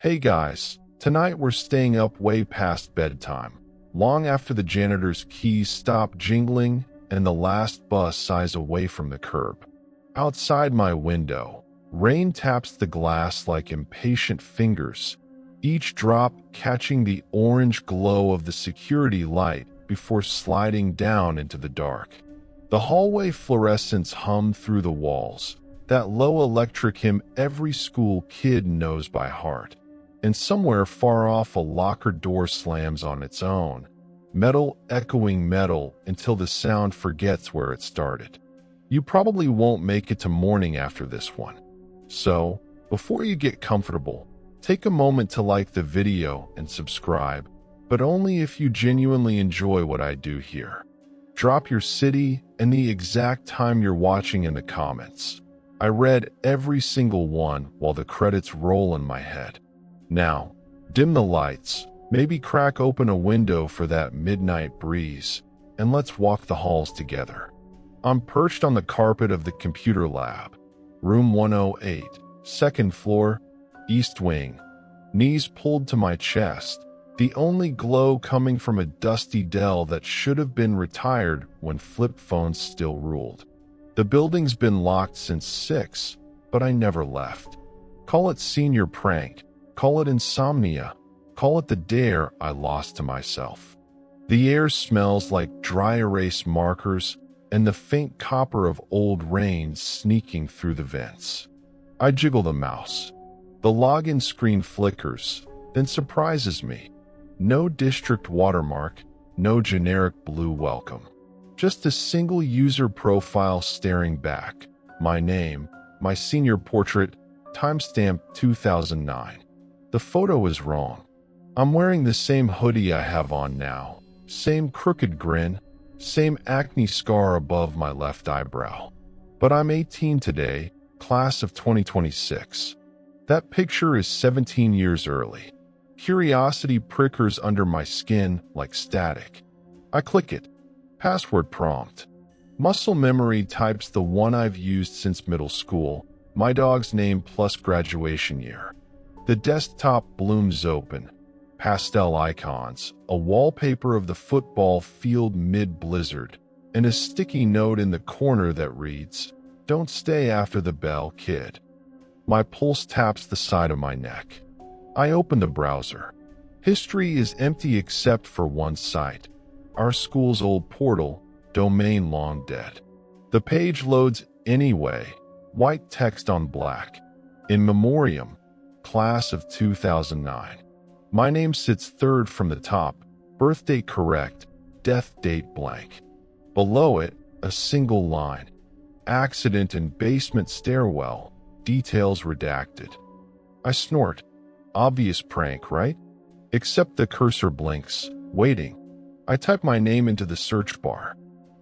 Hey guys, tonight we're staying up way past bedtime, long after the janitor's keys stop jingling and the last bus sighs away from the curb. Outside my window, rain taps the glass like impatient fingers, each drop catching the orange glow of the security light before sliding down into the dark. The hallway fluorescents hum through the walls, that low electric hymn every school kid knows by heart. And somewhere far off a locker door slams on its own, metal echoing metal until the sound forgets where it started. You probably won't make it to morning after this one. So, before you get comfortable, take a moment to like the video and subscribe, but only if you genuinely enjoy what I do here. Drop your city and the exact time you're watching in the comments. I read every single one while the credits roll in my head. Now, dim the lights, maybe crack open a window for that midnight breeze, and let's walk the halls together. I'm perched on the carpet of the computer lab, room 108, second floor, east wing, knees pulled to my chest, the only glow coming from a dusty Dell that should have been retired when flip phones still ruled. The building's been locked since 6, but I never left. Call it senior prank. Call it insomnia. Call it the dare I lost to myself. The air smells like dry erase markers and the faint copper of old rain sneaking through the vents. I jiggle the mouse. The login screen flickers, then surprises me. No district watermark, no generic blue welcome. Just a single user profile staring back. My name, my senior portrait, timestamp 2009. The photo is wrong. I'm wearing the same hoodie I have on now, same crooked grin, same acne scar above my left eyebrow. But I'm 18 today, class of 2026. That picture is 17 years early. Curiosity prickers under my skin like static. I click it. Password prompt. Muscle memory types the one I've used since middle school, my dog's name plus graduation year. The desktop blooms open. Pastel icons, a wallpaper of the football field mid-blizzard, and a sticky note in the corner that reads, "Don't stay after the bell, kid." My pulse taps the side of my neck. I open the browser. History is empty except for one site. Our school's old portal, domain long dead. The page loads anyway, white text on black. In memoriam, class of 2009. My name sits third from the top, birth date correct, death date blank. Below it, a single line. Accident in basement stairwell, details redacted. I snort. Obvious prank, right? Except the cursor blinks, waiting. I type my name into the search bar.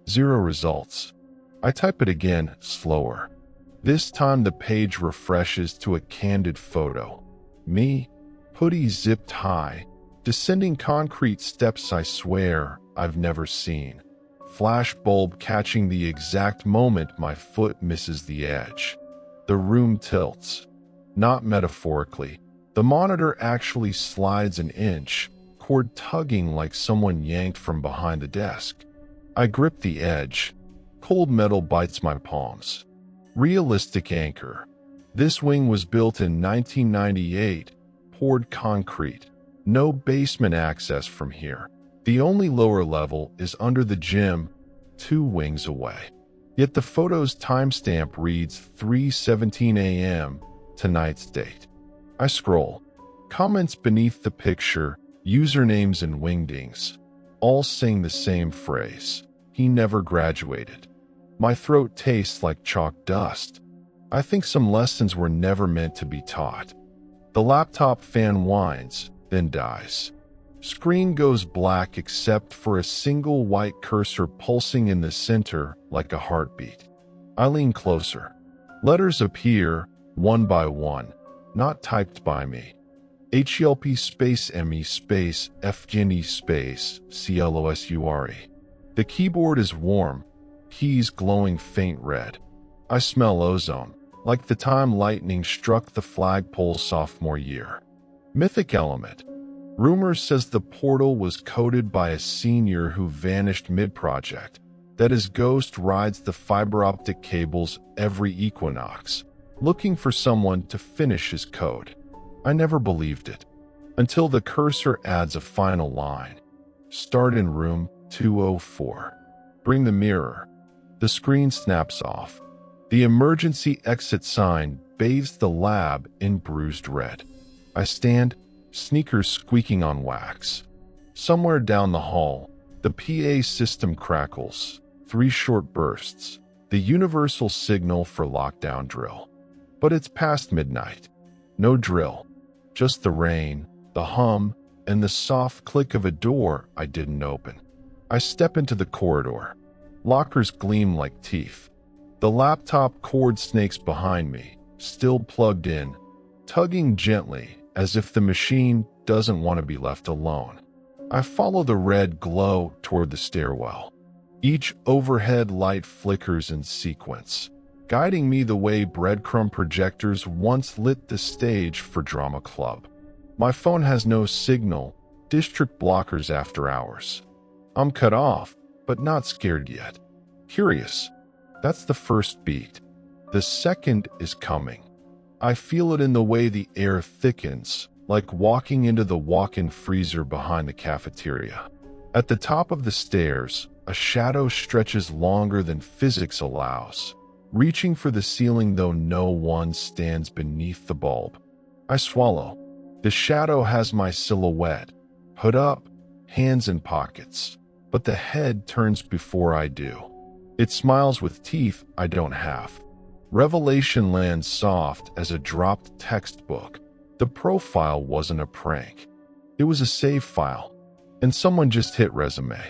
0 results. I type it again, slower. This time the page refreshes to a candid photo. Me, hoodie zipped high, descending concrete steps I swear I've never seen. Flash bulb catching the exact moment my foot misses the edge. The room tilts. Not metaphorically. The monitor actually slides an inch, cord tugging like someone yanked from behind the desk. I grip the edge. Cold metal bites my palms. Realistic anchor. This wing was built in 1998, poured concrete. No basement access from here. The only lower level is under the gym, 2 wings away. Yet the photo's timestamp reads 3:17 a.m., tonight's date. I scroll. Comments beneath the picture, usernames and wingdings, all sing the same phrase. He never graduated. My throat tastes like chalk dust. I think some lessons were never meant to be taught. The laptop fan whines, then dies. Screen goes black except for a single white cursor pulsing in the center like a heartbeat. I lean closer. Letters appear, one by one, not typed by me. HLP space ME space FGNE space CLOSURE. The keyboard is warm, keys glowing faint red. I smell ozone, like the time lightning struck the flagpole sophomore year. Mythic element. Rumor says the portal was coded by a senior who vanished mid-project, that his ghost rides the fiber optic cables every equinox, looking for someone to finish his code. I never believed it, until the cursor adds a final line. Start in room 204. Bring the mirror. The screen snaps off. The emergency exit sign bathes the lab in bruised red. I stand, sneakers squeaking on wax. Somewhere down the hall, the PA system crackles. 3 short bursts, the universal signal for lockdown drill. But it's past midnight. No drill, just the rain, the hum, and the soft click of a door I didn't open. I step into the corridor. Lockers gleam like teeth. The laptop cord snakes behind me, still plugged in, tugging gently as if the machine doesn't want to be left alone. I follow the red glow toward the stairwell. Each overhead light flickers in sequence, guiding me the way breadcrumb projectors once lit the stage for drama club. My phone has no signal, district blockers after hours. I'm cut off, but not scared yet. Curious. That's the first beat. The second is coming. I feel it in the way the air thickens, like walking into the walk-in freezer behind the cafeteria. At the top of the stairs, a shadow stretches longer than physics allows, reaching for the ceiling though no one stands beneath the bulb. I swallow. The shadow has my silhouette, hood up, hands in pockets, but the head turns before I do. It smiles with teeth I don't have. Revelation lands soft as a dropped textbook. The profile wasn't a prank. It was a save file, and someone just hit resume.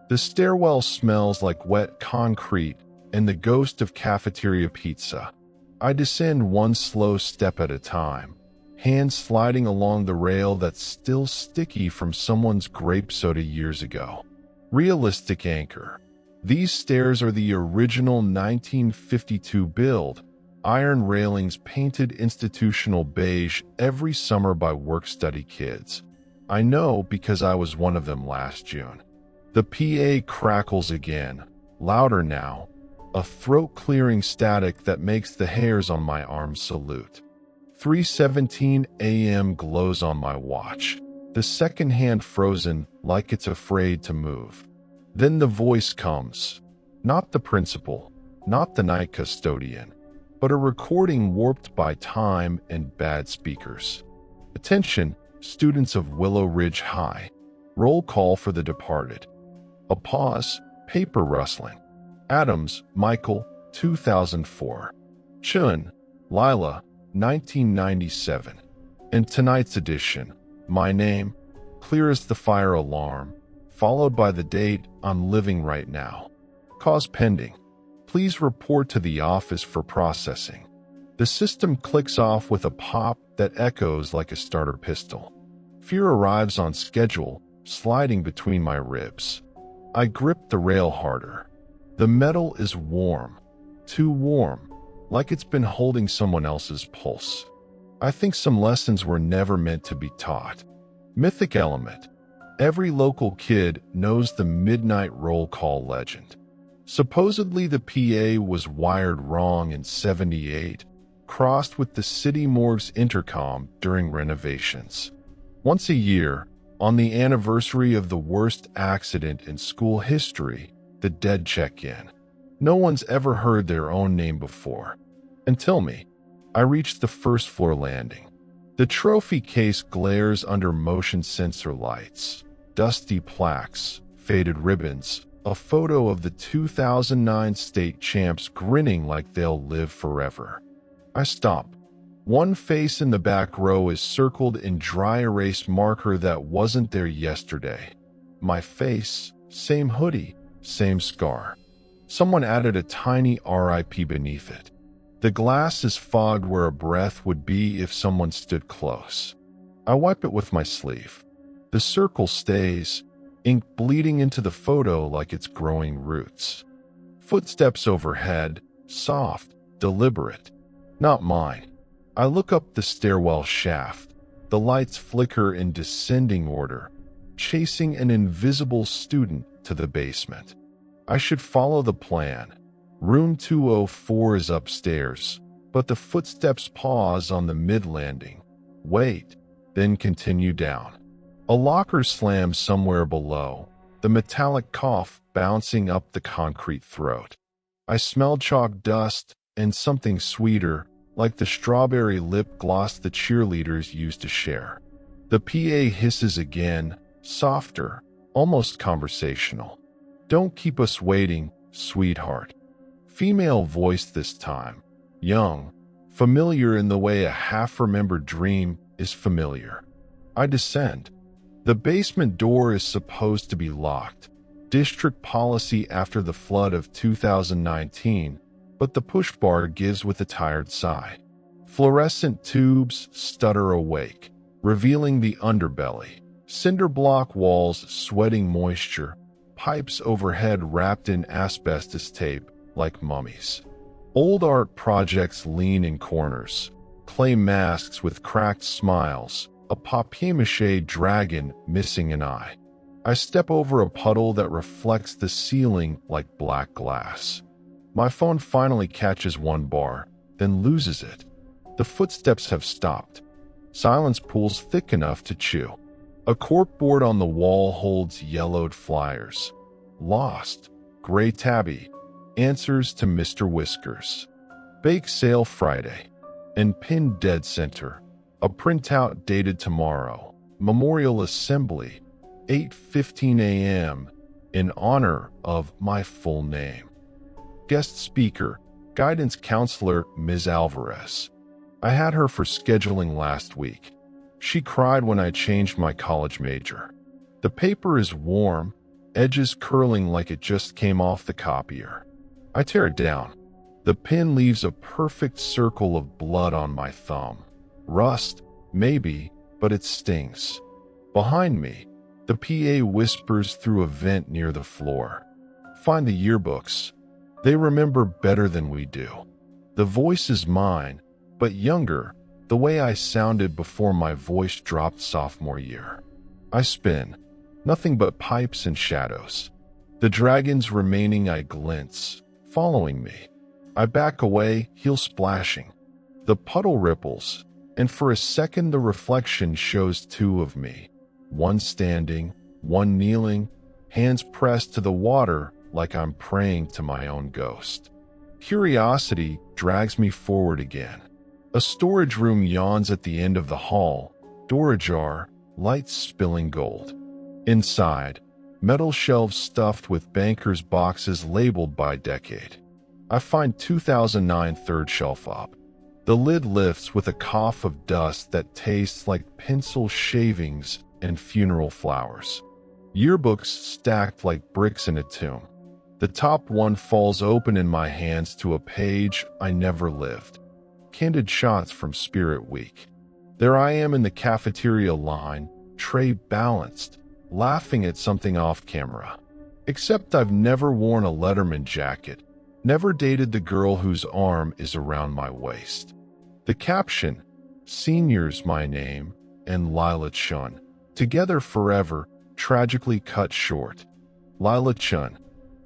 The stairwell smells like wet concrete and the ghost of cafeteria pizza. I descend one slow step at a time, hands sliding along the rail that's still sticky from someone's grape soda years ago. Realistic anchor. These stairs are the original 1952 build, iron railings painted institutional beige every summer by work-study kids. I know because I was one of them last June. The PA crackles again, louder now, a throat-clearing static that makes the hairs on my arms salute. 3:17 a.m. glows on my watch, the second hand frozen like it's afraid to move. Then the voice comes, not the principal, not the night custodian, but a recording warped by time and bad speakers. Attention, students of Willow Ridge High. Roll call for the departed. A pause, paper rustling. Adams, Michael, 2004. Chun, Lila, 1997. In tonight's edition, my name, clear as the fire alarm, followed by the date I'm living right now. Cause pending. Please report to the office for processing. The system clicks off with a pop that echoes like a starter pistol. Fear arrives on schedule, sliding between my ribs. I grip the rail harder. The metal is warm, too warm, like it's been holding someone else's pulse. I think some lessons were never meant to be taught. Mythic element. Every local kid knows the midnight roll call legend. Supposedly the PA was wired wrong in '78, crossed with the city morgue's intercom during renovations. Once a year, on the anniversary of the worst accident in school history, the dead check in. No one's ever heard their own name before. Until me. I reach the first floor landing. The trophy case glares under motion sensor lights. Dusty plaques, faded ribbons, a photo of the 2009 state champs grinning like they'll live forever. I stop. One face in the back row is circled in dry erase marker that wasn't there yesterday. My face, same hoodie, same scar. Someone added a tiny RIP beneath it. The glass is fogged where a breath would be if someone stood close. I wipe it with my sleeve. The circle stays, ink bleeding into the photo like it's growing roots. Footsteps overhead, soft, deliberate. Not mine. I look up the stairwell shaft. The lights flicker in descending order, chasing an invisible student to the basement. I should follow the plan. Room 204 is upstairs, but the footsteps pause on the mid-landing. Wait, then continue down. A locker slams somewhere below, the metallic cough bouncing up the concrete throat. I smell chalk dust and something sweeter, like the strawberry lip gloss the cheerleaders used to share. The PA hisses again, softer, almost conversational. "Don't keep us waiting, sweetheart." Female voice this time, young, familiar in the way a half-remembered dream is familiar. I descend. The basement door is supposed to be locked, district policy after the flood of 2019, but the push bar gives with a tired sigh. Fluorescent tubes stutter awake, revealing the underbelly. Cinder block walls sweating moisture, pipes overhead wrapped in asbestos tape like mummies. Old art projects lean in corners, clay masks with cracked smiles, a papier-mâché dragon missing an eye. I step over a puddle that reflects the ceiling like black glass. My phone finally catches one bar, then loses it. The footsteps have stopped. Silence pools thick enough to chew. A corkboard on the wall holds yellowed flyers. Lost, gray tabby, answers to Mr. Whiskers. Bake sale Friday. And pinned dead center. A printout dated tomorrow. Memorial assembly, 8:15 a.m. in honor of my full name. Guest speaker, guidance counselor Ms. Alvarez. I had her for scheduling last week. She cried when I changed my college major. The paper is warm, edges curling like it just came off the copier. I tear it down. The pen leaves a perfect circle of blood on my thumb. Rust, maybe, but it stings. Behind me, the PA whispers through a vent near the floor. Find the yearbooks. They remember better than we do. The voice is mine, but younger, the way I sounded before my voice dropped sophomore year. I spin. Nothing but pipes and shadows. The dragon's remaining eye glints, following me. I back away, heel splashing. The puddle ripples, and for a second the reflection shows two of me. One standing, one kneeling, hands pressed to the water like I'm praying to my own ghost. Curiosity drags me forward again. A storage room yawns at the end of the hall, door ajar, lights spilling gold. Inside, metal shelves stuffed with bankers' boxes labeled by decade. I find 2009 third shelf up. The lid lifts with a cough of dust that tastes like pencil shavings and funeral flowers. Yearbooks stacked like bricks in a tomb. The top one falls open in my hands to a page I never lived. Candid shots from Spirit Week. There I am in the cafeteria line, tray balanced, laughing at something off camera. Except I've never worn a Letterman jacket, never dated the girl whose arm is around my waist. The caption, "Senior's my name," and Lila Chun, together forever, tragically cut short. Lila Chun,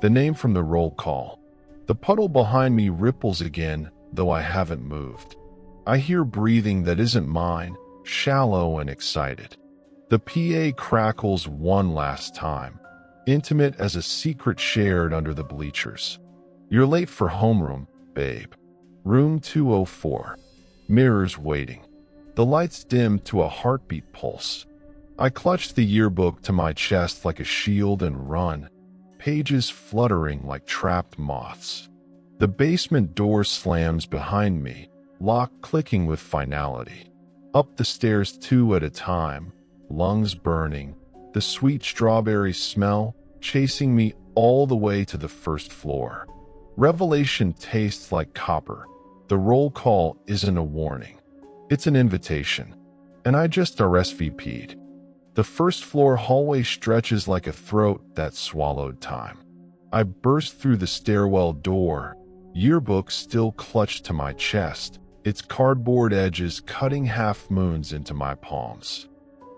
the name from the roll call. The puddle behind me ripples again, though I haven't moved. I hear breathing that isn't mine, shallow and excited. The PA crackles one last time, intimate as a secret shared under the bleachers. "You're late for homeroom, babe. Room 204. Mirrors waiting." The lights dim to a heartbeat pulse. I clutch the yearbook to my chest like a shield and run, pages fluttering like trapped moths. The basement door slams behind me, lock clicking with finality. Up the stairs two at a time, lungs burning, the sweet strawberry smell chasing me all the way to the first floor. Revelation tastes like copper. The roll call isn't a warning. It's an invitation. And I just RSVP'd. The first floor hallway stretches like a throat that swallowed time. I burst through the stairwell door, yearbook still clutched to my chest, its cardboard edges cutting half-moons into my palms.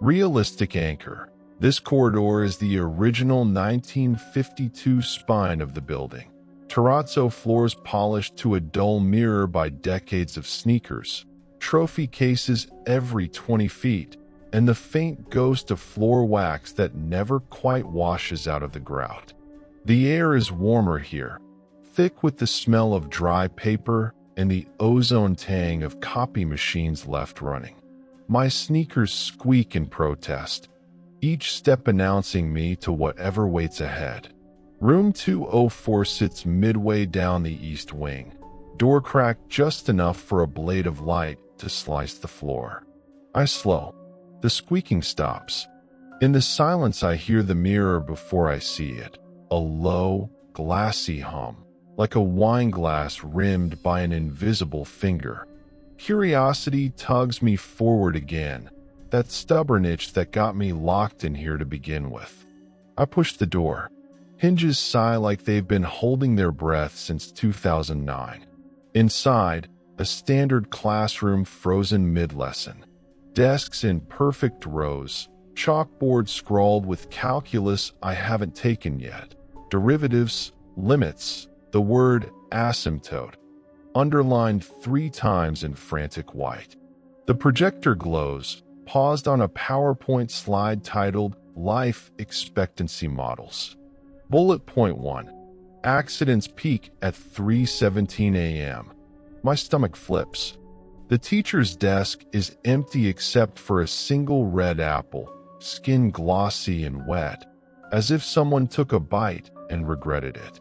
Realistic anchor. This corridor is the original 1952 spine of the building. Terrazzo floors polished to a dull mirror by decades of sneakers, trophy cases every 20 feet, and the faint ghost of floor wax that never quite washes out of the grout. The air is warmer here, thick with the smell of dry paper and the ozone tang of copy machines left running. My sneakers squeak in protest, each step announcing me to whatever waits ahead. Room 204 sits midway down the east wing, door cracked just enough for a blade of light to slice the floor. I slow. The squeaking stops. In the silence, I hear the mirror before I see it, a low, glassy hum, like a wine glass rimmed by an invisible finger. Curiosity tugs me forward again, that stubborn itch that got me locked in here to begin with. I push the door. Hinges sigh like they've been holding their breath since 2009. Inside, a standard classroom frozen mid-lesson. Desks in perfect rows, chalkboard scrawled with calculus I haven't taken yet, derivatives, limits, the word asymptote, underlined 3 times in frantic white. The projector glows, paused on a PowerPoint slide titled Life Expectancy Models. Bullet point 1. Accidents peak at 3:17 a.m. My stomach flips. The teacher's desk is empty except for a single red apple, skin glossy and wet, as if someone took a bite and regretted it.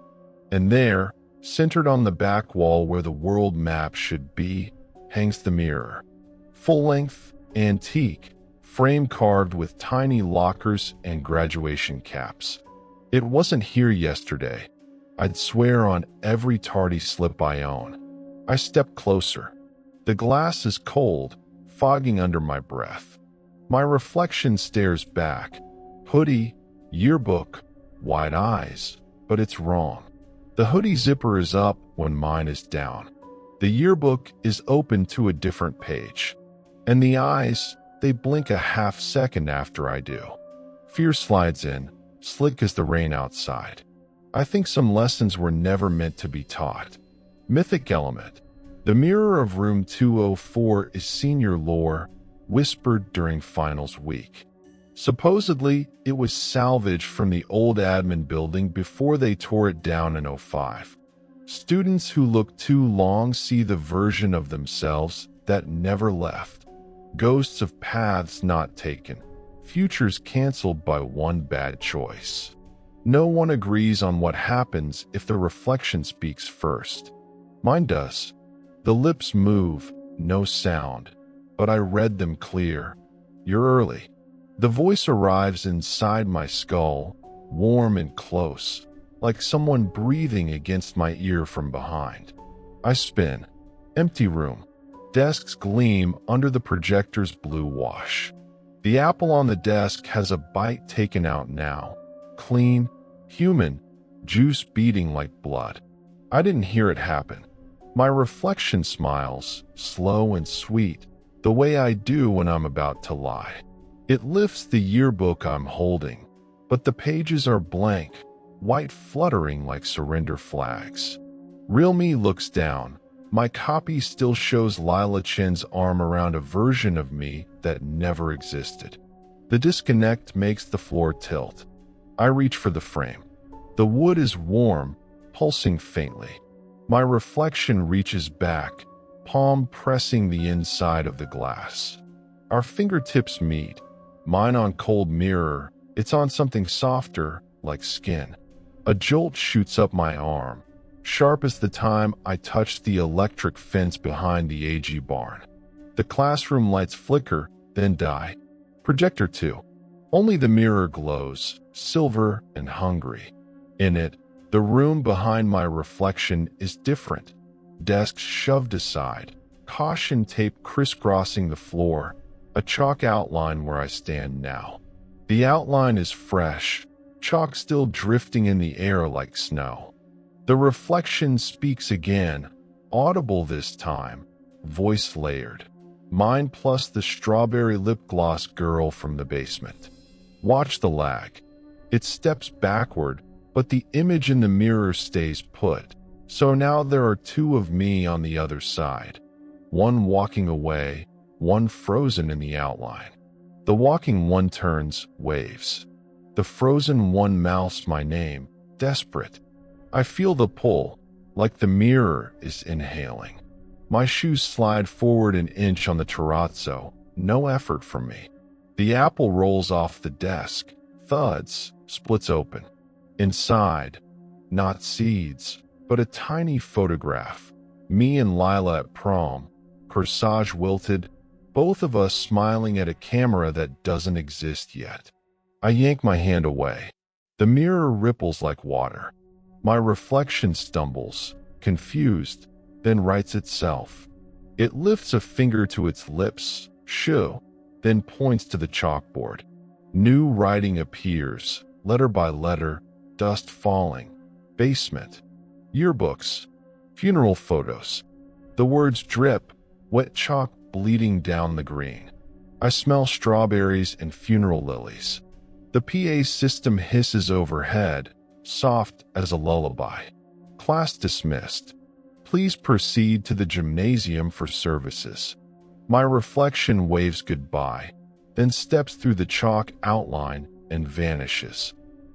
And there, centered on the back wall where the world map should be, hangs the mirror. Full-length, antique, frame carved with tiny lockers and graduation caps. It wasn't here yesterday. I'd swear on every tardy slip I own. I step closer. The glass is cold, fogging under my breath. My reflection stares back. Hoodie, yearbook, wide eyes, but it's wrong. The hoodie zipper is up when mine is down. The yearbook is open to a different page. And the eyes, they blink a half second after I do. Fear slides in, slick as the rain outside. I think some lessons were never meant to be taught. Mythic element. The mirror of room 204 is senior lore, whispered during finals week. Supposedly, it was salvaged from the old admin building before they tore it down in '05. Students who look too long see the version of themselves that never left. Ghosts of paths not taken. Futures canceled by one bad choice. No one agrees on what happens if the reflection speaks first. Mine does. The lips move, no sound, but I read them clear. You're early. The voice arrives inside my skull, warm and close, like someone breathing against my ear from behind. I spin. Empty room. Desks gleam under the projector's blue wash. The apple on the desk has a bite taken out now. Clean, human, juice beating like blood. I didn't hear it happen. My reflection smiles, slow and sweet, the way I do when I'm about to lie. It lifts the yearbook I'm holding, but the pages are blank, white fluttering like surrender flags. Real me looks down. My copy still shows Lila Chen's arm around a version of me that never existed. The disconnect makes the floor tilt. I reach for the frame. The wood is warm, pulsing faintly. My reflection reaches back, palm pressing the inside of the glass. Our fingertips meet, mine on cold mirror, it's on something softer, like skin. A jolt shoots up my arm, sharp as the time I touched the electric fence behind the AG barn. The classroom lights flicker, then die. Projector 2. Only the mirror glows, silver and hungry. In it, the room behind my reflection is different. Desks shoved aside, caution tape crisscrossing the floor, a chalk outline where I stand now. The outline is fresh, chalk still drifting in the air like snow. The reflection speaks again, audible this time. voice layered. Mine plus the strawberry lip gloss girl from the basement. Watch the lag. It steps backward, but the image in the mirror stays put. So now there are two of me on the other side. One walking away, one frozen in the outline. The walking one turns, waves. The frozen one mouths my name, desperate. I feel the pull, like the mirror is inhaling. My shoes slide forward an inch on the terrazzo, no effort from me. The apple rolls off the desk, thuds, splits open. Inside, not seeds, but a tiny photograph. Me and Lila at prom, corsage wilted, both of us smiling at a camera that doesn't exist yet. I yank my hand away. The mirror ripples like water. My reflection stumbles, confused, then rights itself. It lifts a finger to its lips, shoo, then points to the chalkboard. New writing appears, letter by letter, dust falling. Basement. Yearbooks. Funeral photos. The words drip, wet chalk bleeding down the green. I smell strawberries and funeral lilies. The PA system hisses overhead, soft as a lullaby. Class dismissed. Please proceed to the gymnasium for services. My reflection waves goodbye, then steps through the chalk outline and vanishes.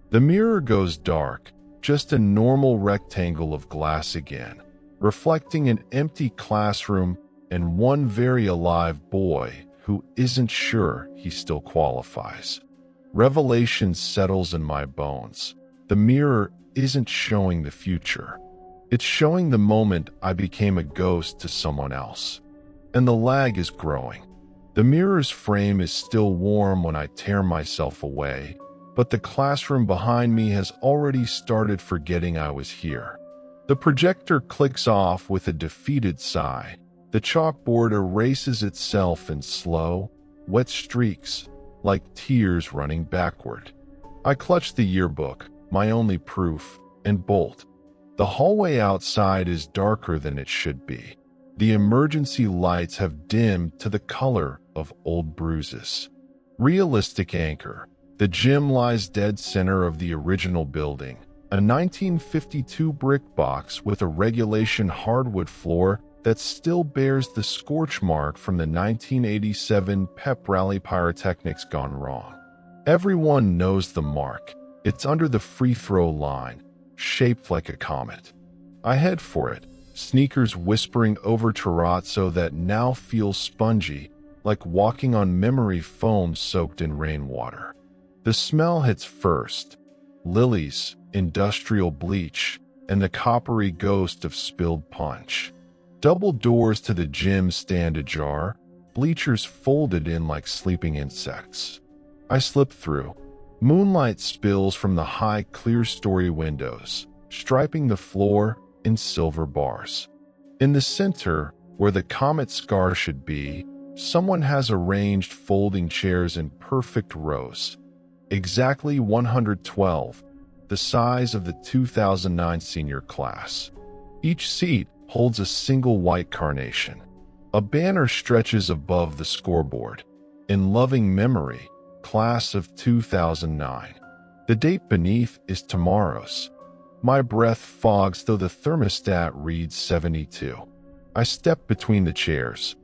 The mirror goes dark, just a normal rectangle of glass again, reflecting an empty classroom and one very alive boy who isn't sure he still qualifies. Revelation settles in my bones. The mirror isn't showing the future. It's showing the moment I became a ghost to someone else. And the lag is growing. The mirror's frame is still warm when I tear myself away, but the classroom behind me has already started forgetting I was here. The projector clicks off with a defeated sigh. The chalkboard erases itself in slow, wet streaks, like tears running backward. I clutch the yearbook, my only proof, and bolt. The hallway outside is darker than it should be. The emergency lights have dimmed to the color of old bruises. Realistic anchor. The gym lies dead center of the original building, a 1952 brick box with a regulation hardwood floor that still bears the scorch mark from the 1987 pep rally pyrotechnics gone wrong. Everyone knows the mark. It's under the free throw line, shaped like a comet. I head for it, sneakers whispering over terrazzo that now feels spongy, like walking on memory foam soaked in rainwater. The smell hits first. Lilies, industrial bleach, and the coppery ghost of spilled punch. Double doors to the gym stand ajar, bleachers folded in like sleeping insects. I slip through. Moonlight spills from the high, clear-story windows, striping the floor in silver bars. In the center, where the comet scar should be, someone has arranged folding chairs in perfect rows. Exactly 112, the size of the 2009 senior class. Each seat holds a single white carnation. A banner stretches above the scoreboard. In loving memory, class of 2009. The date beneath is tomorrow's. My breath fogs though the thermostat reads 72. I step between the chairs.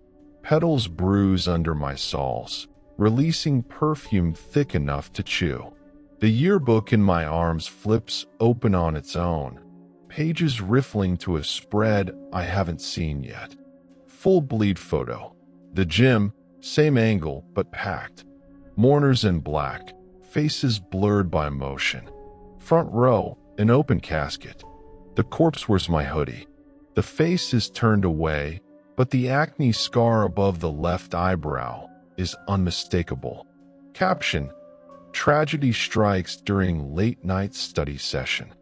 Petals bruise under my soles, releasing perfume thick enough to chew. The yearbook in my arms flips open on its own, pages riffling to a spread I haven't seen yet. Full bleed photo. The gym, same angle but packed. Mourners in black, faces blurred by motion. Front row, an open casket. The corpse wears my hoodie. The face is turned away, but the acne scar above the left eyebrow is unmistakable. Caption: Tragedy strikes during late-night study session.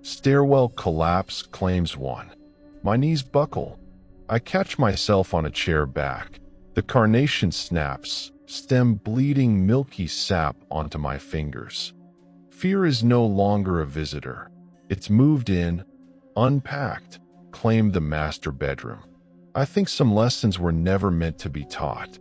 Stairwell collapse claims one. My knees buckle. I catch myself on a chair back. The carnation snaps, stem bleeding milky sap onto my fingers. Fear is no longer a visitor. It's moved in, unpacked, claimed the master bedroom. I think some lessons were never meant to be taught.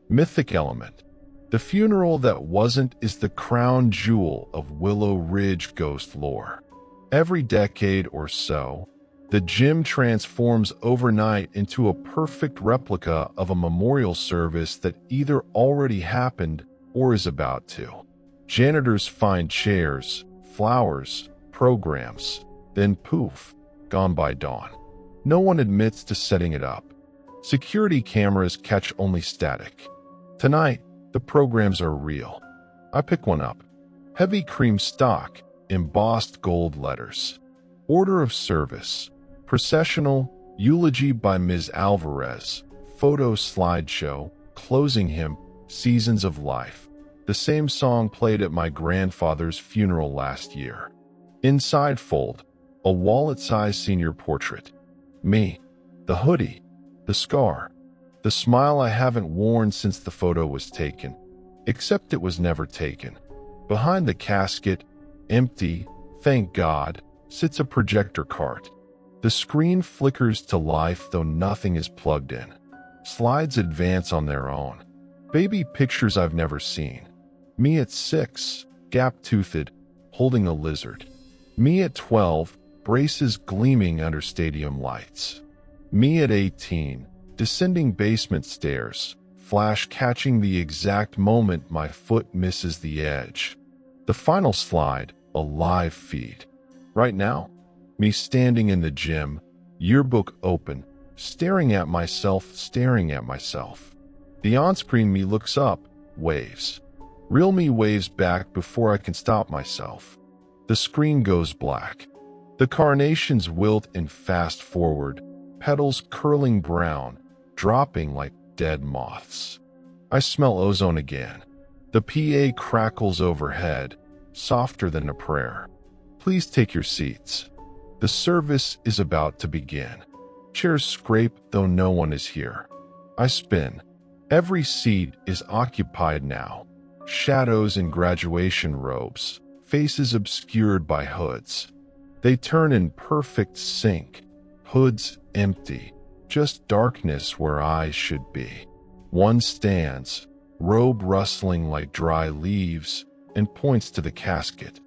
Mythic element. The funeral that wasn't is the crown jewel of Willow Ridge ghost lore. Every decade or so, the gym transforms overnight into a perfect replica of a memorial service that either already happened or is about to. Janitors find chairs, flowers, programs, then poof, gone by dawn. No one admits to setting it up. Security cameras catch only static. Tonight, the programs are real. I pick one up. Heavy cream stock, embossed gold letters. Order of service. Processional, eulogy by Ms. Alvarez. Photo slideshow, closing hymn, seasons of life. The same song played at my grandfather's funeral last year. Inside fold, a wallet-sized senior portrait. Me, the hoodie, the scar, the smile I haven't worn since the photo was taken, except it was never taken. Behind the casket, empty, thank God, sits a projector cart. The screen flickers to life though nothing is plugged in. Slides advance on their own. Baby pictures I've never seen. Me at 6, gap-toothed, holding a lizard. Me at 12, braces gleaming under stadium lights. Me at 18, descending basement stairs, flash catching the exact moment my foot misses the edge. The final slide, a live feed. Right now, me standing in the gym, yearbook open, staring at myself. The on-screen me looks up, waves. Real me waves back before I can stop myself. The screen goes black. The carnations wilt and fast forward, petals curling brown, dropping like dead moths. I smell ozone again. The PA crackles overhead, softer than a prayer. Please take your seats. The service is about to begin. Chairs scrape though no one is here. I spin. Every seat is occupied now. Shadows in graduation robes, faces obscured by hoods. They turn in perfect sync. Hoods empty, just darkness where eyes should be. One stands, robe rustling like dry leaves, and points to the casket.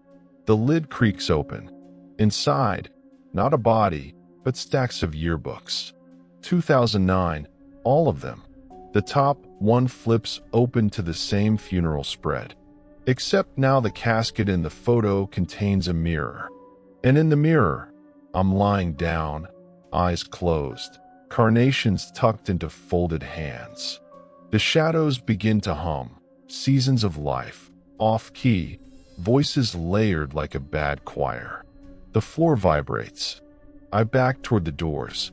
The lid creaks open. Inside, not a body, but stacks of yearbooks. 2009, all of them. The top one flips open to the same funeral spread. Except now the casket in the photo contains a mirror. And in the mirror, I'm lying down, eyes closed, carnations tucked into folded hands. The shadows begin to hum, seasons of life, off-key, voices layered like a bad choir. The floor vibrates. I back toward the doors.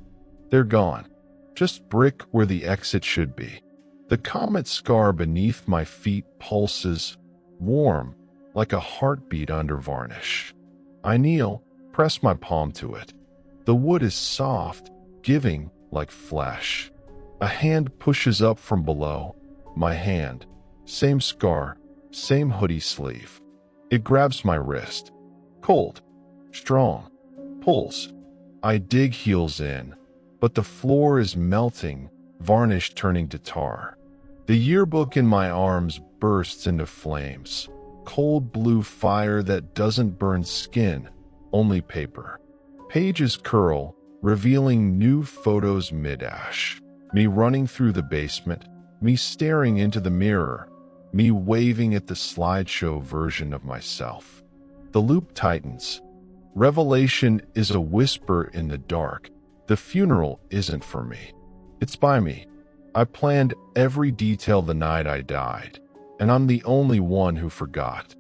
They're gone. Just brick where the exit should be. The comet scar beneath my feet pulses, warm, like a heartbeat under varnish. I kneel, press my palm to it. The wood is soft, giving like flesh. A hand pushes up from below. My hand. Same scar, same hoodie sleeve. It grabs my wrist. Cold. Strong. Pulls. I dig heels in. But the floor is melting, varnish turning to tar. The yearbook in my arms bursts into flames. Cold blue fire that doesn't burn skin, only paper. Pages curl, revealing new photos mid-ash. Me running through the basement, me staring into the mirror, me waving at the slideshow version of myself. The loop tightens. Revelation is a whisper in the dark. The funeral isn't for me. It's by me. I planned every detail the night I died, and I'm the only one who forgot.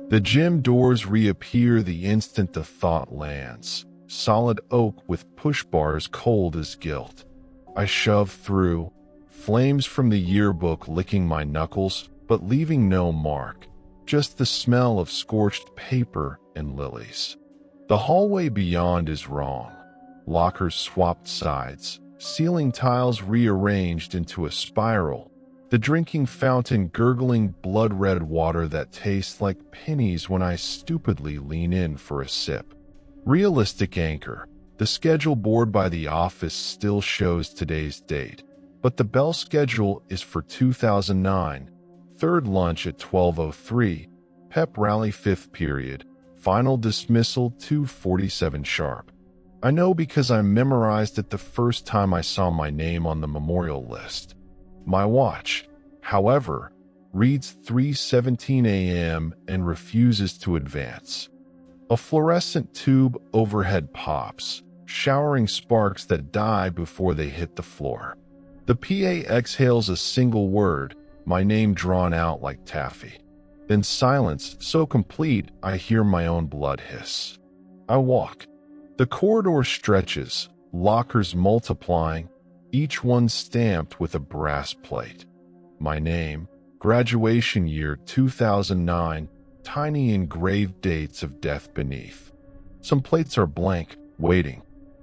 The gym doors reappear the instant the thought lands. Solid oak with push bars cold as guilt. I shove through, flames from the yearbook licking my knuckles, but leaving no mark. Just the smell of scorched paper and lilies. The hallway beyond is wrong. Lockers swapped sides, ceiling tiles rearranged into a spiral, the drinking fountain gurgling blood-red water that tastes like pennies when I stupidly lean in for a sip. Realistic anchor, The schedule board by the office still shows today's date, but the bell schedule is for 2009, third lunch at 12:03, pep rally 5th period, final dismissal 2:47 sharp. I know because I memorized it the first time I saw my name on the memorial list. My watch, however, reads 3:17 a.m. and refuses to advance. A fluorescent tube overhead pops, showering sparks that die before they hit the floor. The PA exhales a single word, my name drawn out like taffy. Then silence so complete I hear my own blood hiss. I walk. The corridor stretches, lockers multiplying, each one stamped with a brass plate. My name, graduation year 2009, tiny engraved dates of death beneath. Some plates are blank, waiting.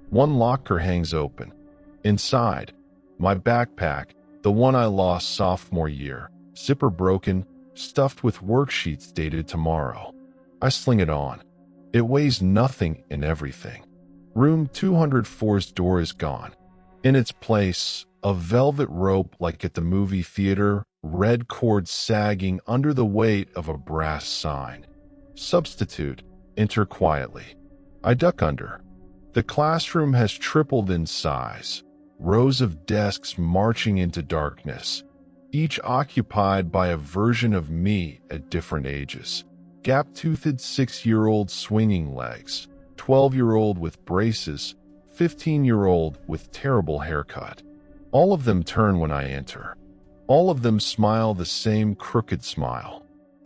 One locker hangs open. Inside, my backpack, the one I lost sophomore year, zipper broken, stuffed with worksheets dated tomorrow. I sling it on. It weighs nothing and everything. Room 204's door is gone. In its place, a velvet rope like at the movie theater, red cord sagging under the weight of a brass sign. Substitute, enter quietly. I duck under. The classroom has tripled in size. Rows of desks marching into darkness, each occupied by a version of me at different ages. Gap-toothed 6-year-old swinging legs, 12-year-old with braces, 15-year-old with terrible haircut. All of them turn when I enter. All of them smile the same crooked smile.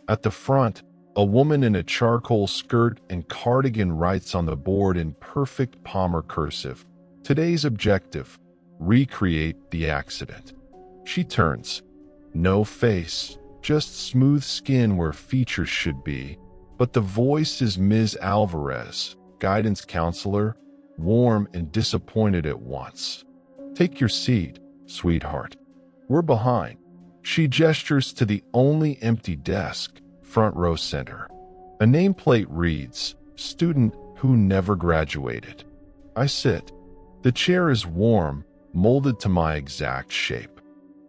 At the front, a woman in a charcoal skirt and cardigan writes on the board in perfect Palmer cursive, "Today's objective, recreate the accident." She turns. No face, just smooth skin where features should be, but the voice is Ms. Alvarez, guidance counselor, warm and disappointed at once. "Take your seat, sweetheart. We're behind." She gestures to the only empty desk, front row center. A nameplate reads, "Student who never graduated." I sit. The chair is warm, molded to my exact shape.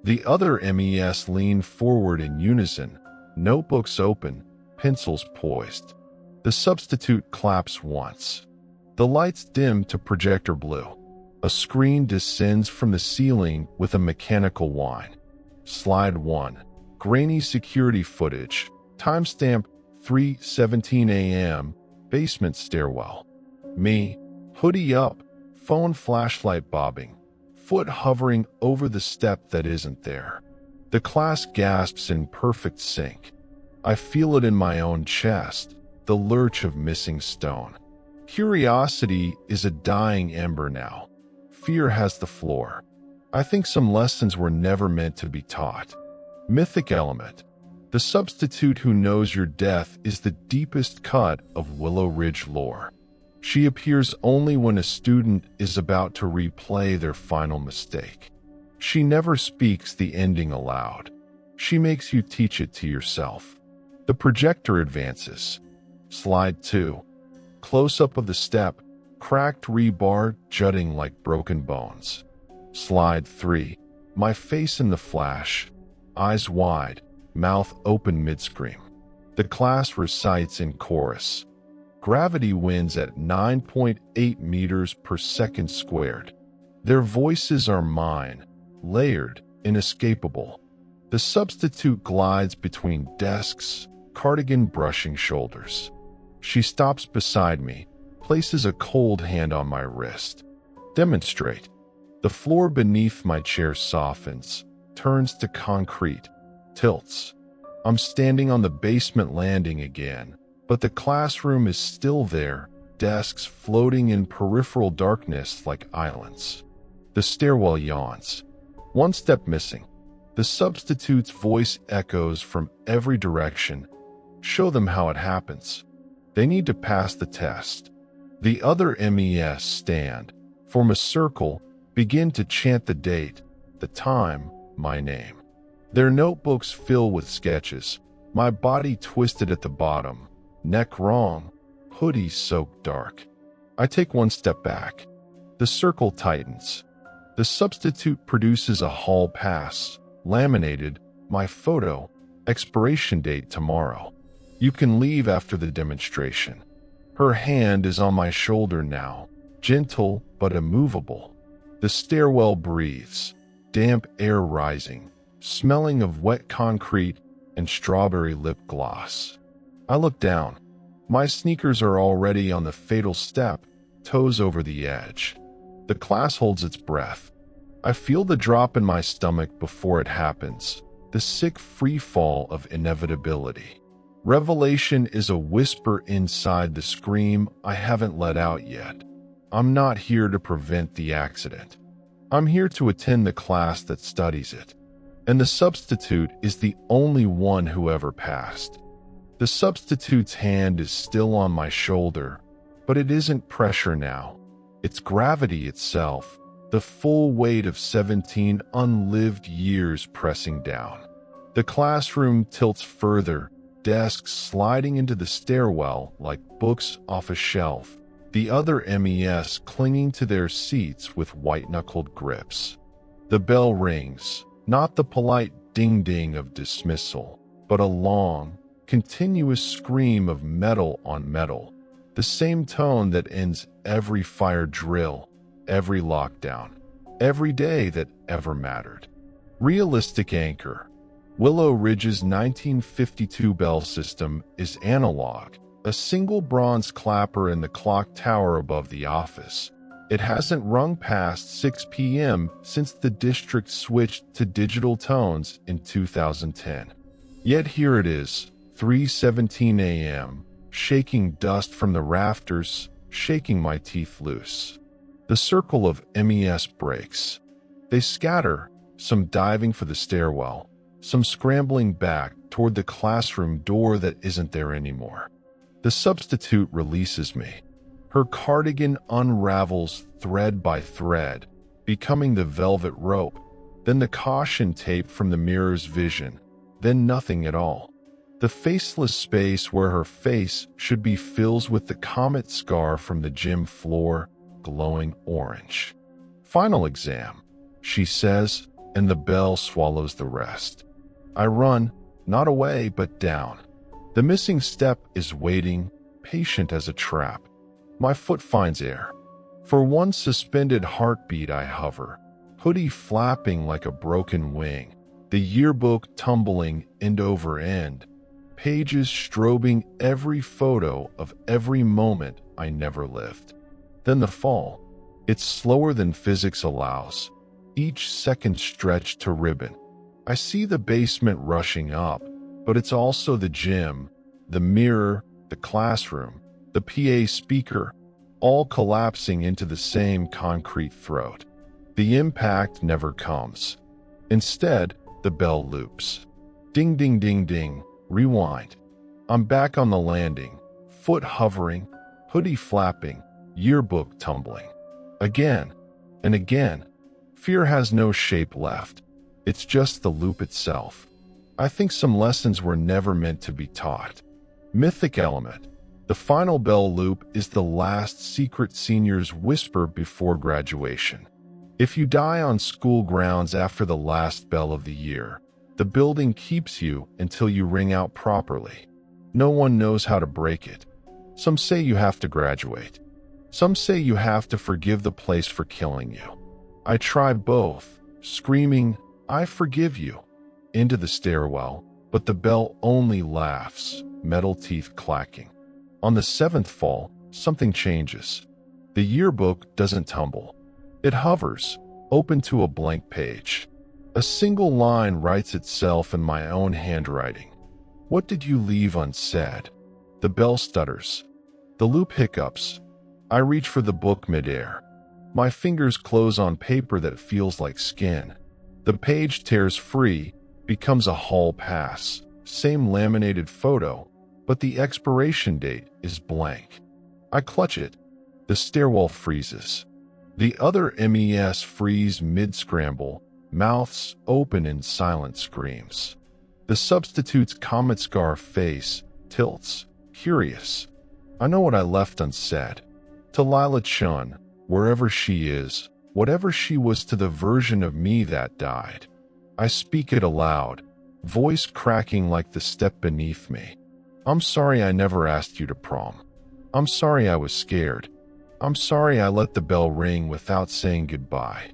The other MES lean forward in unison, notebooks open, pencils poised. The substitute claps once. The lights dim to projector blue. A screen descends from the ceiling with a mechanical whine. Slide 1. Grainy security footage. Timestamp 3:17 a.m. Basement stairwell. Me. Hoodie up. Phone flashlight bobbing. Foot hovering over the step that isn't there. The class gasps in perfect sync. I feel it in my own chest, the lurch of missing stone. Curiosity is a dying ember now. Fear has the floor. I think some lessons were never meant to be taught. Mythic element. The substitute who knows your death is the deepest cut of Willow Ridge lore. She appears only when a student is about to replay their final mistake. She never speaks the ending aloud. She makes you teach it to yourself. The projector advances. Slide 2. Close-up of the step, cracked rebar jutting like broken bones. Slide 3. My face in the flash, eyes wide, mouth open mid-scream. The class recites in chorus. Gravity wins at 9.8 meters per second squared. Their voices are mine, layered, inescapable. The substitute glides between desks, cardigan brushing shoulders. She stops beside me, places a cold hand on my wrist. Demonstrate. The floor beneath my chair softens, turns to concrete, tilts. I'm standing on the basement landing again, but the classroom is still there, desks floating in peripheral darkness like islands. The stairwell yawns. One step missing. The substitute's voice echoes from every direction. Show them how it happens. They need to pass the test. The other MES stand, form a circle, begin to chant the date, the time, my name. Their notebooks fill with sketches, my body twisted at the bottom, neck wrong, hoodie soaked dark. I take one step back. The circle tightens. The substitute produces a hall pass, laminated, my photo, expiration date tomorrow. You can leave after the demonstration. Her hand is on my shoulder now, gentle but immovable. The stairwell breathes, damp air rising, smelling of wet concrete and strawberry lip gloss. I look down. My sneakers are already on the fatal step, toes over the edge. The class holds its breath. I feel the drop in my stomach before it happens, the sick free fall of inevitability. Revelation is a whisper inside the scream I haven't let out yet. I'm not here to prevent the accident. I'm here to attend the class that studies it. And the substitute is the only one who ever passed. The substitute's hand is still on my shoulder, but it isn't pressure now. It's gravity itself, the full weight of 17 unlived years pressing down. The classroom tilts further, desks sliding into the stairwell like books off a shelf, the other MES clinging to their seats with white-knuckled grips. The bell rings, not the polite ding-ding of dismissal, but a long, continuous scream of metal on metal, the same tone that ends every fire drill, every lockdown, every day that ever mattered. Realistic anchor. Willow Ridge's 1952 bell system is analog, a single bronze clapper in the clock tower above the office. It hasn't rung past 6 p.m. since the district switched to digital tones in 2010. Yet here it is, 3:17 a.m., shaking dust from the rafters, shaking my teeth loose. The circle of MES breaks. They scatter, some diving for the stairwell, some scrambling back toward the classroom door that isn't there anymore. The substitute releases me. Her cardigan unravels thread by thread, becoming the velvet rope, then the caution tape from the mirror's vision, then nothing at all. The faceless space where her face should be fills with the comet scar from the gym floor, glowing orange. Final exam, she says, and the bell swallows the rest. I run, not away, but down. The missing step is waiting, patient as a trap. My foot finds air. For one suspended heartbeat I hover, hoodie flapping like a broken wing, the yearbook tumbling end over end, pages strobing every photo of every moment I never lived. Then the fall. It's slower than physics allows, each second stretched to ribbon. I see the basement rushing up, but it's also the gym, the mirror, the classroom, the PA speaker, all collapsing into the same concrete throat. The impact never comes. Instead, the bell loops. Ding, ding, ding, ding, rewind. I'm back on the landing, foot hovering, hoodie flapping, yearbook tumbling. Again and again. Fear has no shape left. It's just the loop itself. I think some lessons were never meant to be taught. Mythic element. The final bell loop is the last secret seniors whisper before graduation. If you die on school grounds after the last bell of the year, the building keeps you until you ring out properly. No one knows how to break it. Some say you have to graduate. Some say you have to forgive the place for killing you. I try both, screaming, "I forgive you," into the stairwell, but the bell only laughs, metal teeth clacking. On the seventh fall, something changes. The yearbook doesn't tumble. It hovers, open to a blank page. A single line writes itself in my own handwriting. What did you leave unsaid? The bell stutters. The loop hiccups. I reach for the book midair. My fingers close on paper that feels like skin. The page tears free, becomes a hall pass, same laminated photo, but the expiration date is blank. I clutch it. The stairwell freezes. The other MES freeze mid-scramble, mouths open in silent screams. The substitute's comet scar face tilts, curious. I know what I left unsaid. To Lila Chun, wherever she is, whatever she was to the version of me that died. I speak it aloud, voice cracking like the step beneath me. I'm sorry I never asked you to prom. I'm sorry I was scared. I'm sorry I let the bell ring without saying goodbye.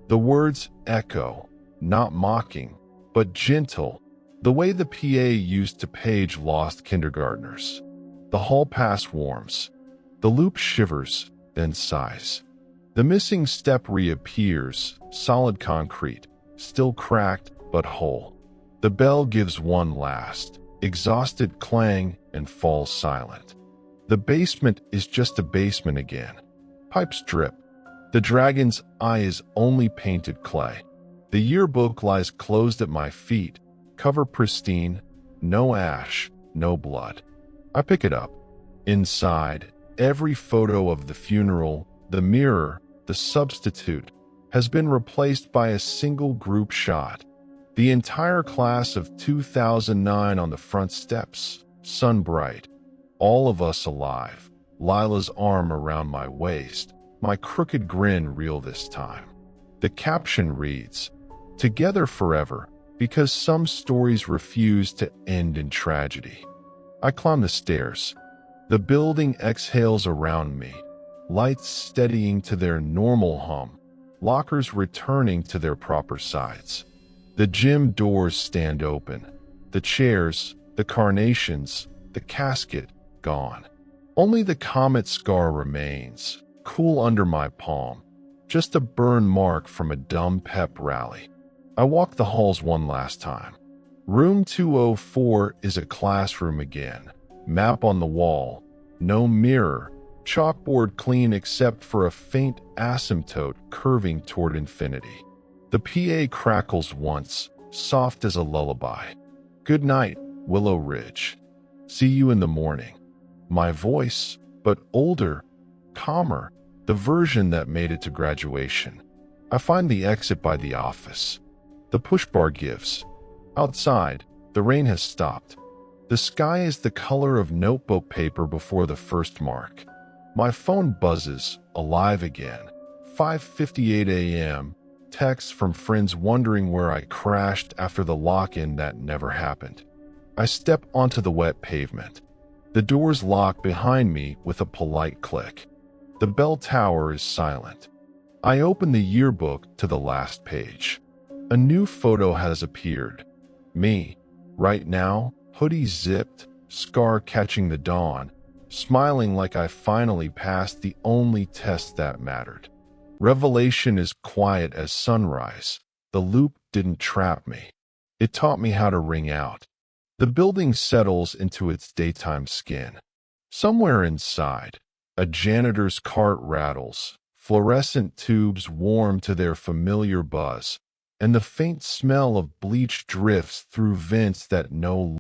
The words echo, not mocking, but gentle, the way the PA used to page lost kindergartners. The hall pass warms. The loop shivers, then sighs. The missing step reappears, solid concrete, still cracked but whole. The bell gives one last, exhausted clang and falls silent. The basement is just a basement again. Pipes drip. The dragon's eye is only painted clay. The yearbook lies closed at my feet, cover pristine, no ash, no blood. I pick it up. Inside, every photo of the funeral, the mirror, the substitute, has been replaced by a single group shot. The entire class of 2009 on the front steps, sun bright. All of us alive, Lila's arm around my waist, my crooked grin real this time. The caption reads, "Together forever, because some stories refuse to end in tragedy." I climb the stairs. The building exhales around me, lights steadying to their normal hum, lockers returning to their proper sides. The gym doors stand open, the chairs, the carnations, the casket gone. Only the comet scar remains, cool under my palm, just a burn mark from a dumb pep rally. I walk the halls one last time. Room 204 is a classroom again. Map on the wall, no mirror, chalkboard clean except for a faint asymptote curving toward infinity. The PA crackles once, soft as a lullaby. "Good night, Willow Ridge. See you in the morning." My voice, but older, calmer, the version that made it to graduation. I find the exit by the office. The push bar gives. Outside, the rain has stopped. The sky is the color of notebook paper before the first mark. My phone buzzes, alive again. 5:58 a.m., texts from friends wondering where I crashed after the lock-in that never happened. I step onto the wet pavement. The doors lock behind me with a polite click. The bell tower is silent. I open the yearbook to the last page. A new photo has appeared. Me, right now, hoodie zipped, scar catching the dawn, smiling like I finally passed the only test that mattered. Revelation is quiet as sunrise. The loop didn't trap me. It taught me how to ring out. The building settles into its daytime skin. Somewhere inside, a janitor's cart rattles, fluorescent tubes warm to their familiar buzz, and the faint smell of bleach drifts through vents that no